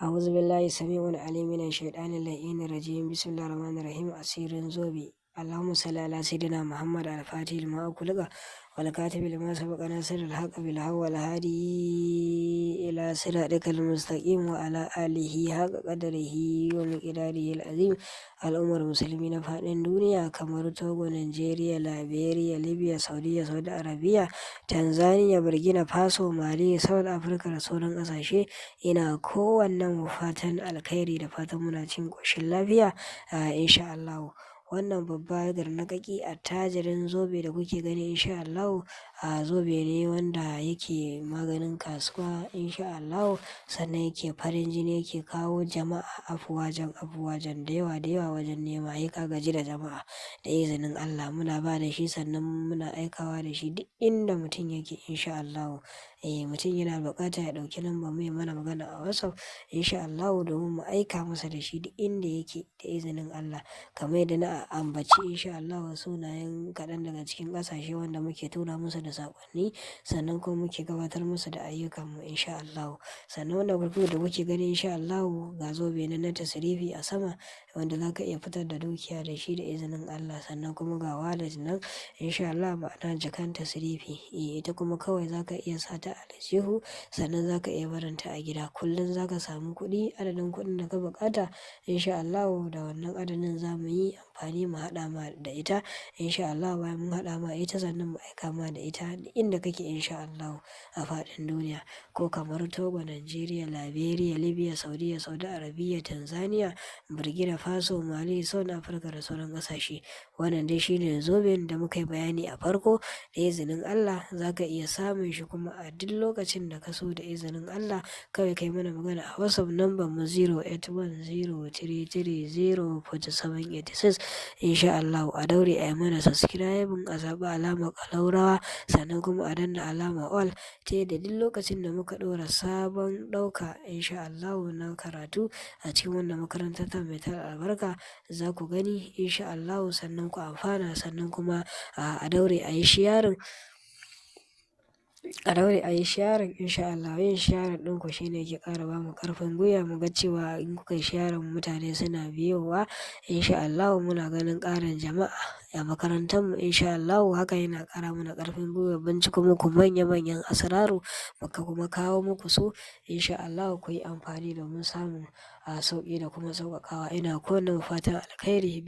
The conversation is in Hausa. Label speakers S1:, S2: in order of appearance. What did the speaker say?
S1: أعوذ بالله السميع العليم من الشيطان اللعين الرجيم. بسم الله الرحمن الرحيم. أسير زوبي. اللهم صل على سيدنا محمد الفاتح لما أغلق والكاتب لما سبق ناصر الحق بالحق والهادي إلى صراطك المستقيم وعلى آله حق قدره ومقداره العظيم. الأمر المسلمين فادin duniya kamar Togo, Nigeria, Liberia, Libya, Saudiya, Saudi Arabia, Tanzania, Burkina Faso, Mali, South Africa da sauran ƙasashe. Ina kowannen fatan alkhairi da fatan muna cikin ƙoshin lafiya insha Allah. Wannan babba garnaƙaƙi attajirin zobe da kuke gani insha Allah zobe ne wanda yake maganin kasuwa insha Allah, sannan yake farin jini, yake kawo jama'a afuwajen da yawa wajen nema. Ka gaji da jama'a da izinin Allah muna ba da shi, sannan muna aikawa da shi duk inda mutum yake insha Allah. Mutum yana buƙata ya ɗauki lamba mu mana magana a WhatsApp insha Allah domin mu aika masa da shi duk inda yake da izinin Allah. Kamar yadda na ambaci insha Allah sunayen kaɗan daga cikin ƙasashe wanda muke tura musu da saƙonni, sannan kuma muke gabatar musu da ayyukanmu insha Allah. Sannan wannan gurgu da kuke gani insha Allah ga zobe na tasrifi a sama wanda za ka iya fitar da dukiya da shi da izinin Allah. Sannan kuma ga wallet nan insha Allah ma'ana jakan tasrifi, ita kuma kawai za ka iya sa ta aljihu, sannan za ka iya barinta a gida. Kullum za ka samu kuɗi, adadin kuɗin da ka buƙata insha Allah da wannan adadin za mu yi amfani mu haɗa ma da ita insha Allah. Bayan mun haɗa ma ita sannan mu aika ma da ita inda kake insha Allah a faɗin duniya, ko kamar Togo, Nigeria, Liberia, Libya, Saudiya, Saudi Arabia, Tanzania, Burkina Faso, Mali, South Africa da sauran ƙasashe. Wannan dai shine zoben da muka yi bayani a farko. Da izinin Allah za ka iya samun shi kuma a duk lokacin da ka so da izinin Allah. Kawai kai mana magana a WhatsApp number mu 081033048786 insha Allah. A daure a yi mana subscribe, a zaɓi alamar ƙalaurawa, sannan kuma a danna alamar all ta yadda duk lokacin da muka ɗora sabon ɗauka insha Allah na karatu a cikin wannan makarantar ta mai tara albarka za ku gani insha Allah, sannan ku amfana. Sannan kuma a daure a yi sharing insha Allah. Yin sharing ɗinku shine ke ƙara ba mu ƙarfin gwiwa mu ga cewa in kuka yi sharing mutane suna biyowa insha Allah. Muna ganin ƙarin jama'a a makarantar mu insha Allah. Haka yana ƙara mana ƙarfin gwiwa binciko muku manya-manyan asraru muka kuma kawo muku su insha Allah. Ku yi amfani domin samun sauƙi da kuma sauƙaƙawa. Ina kowane fatan alkhairi.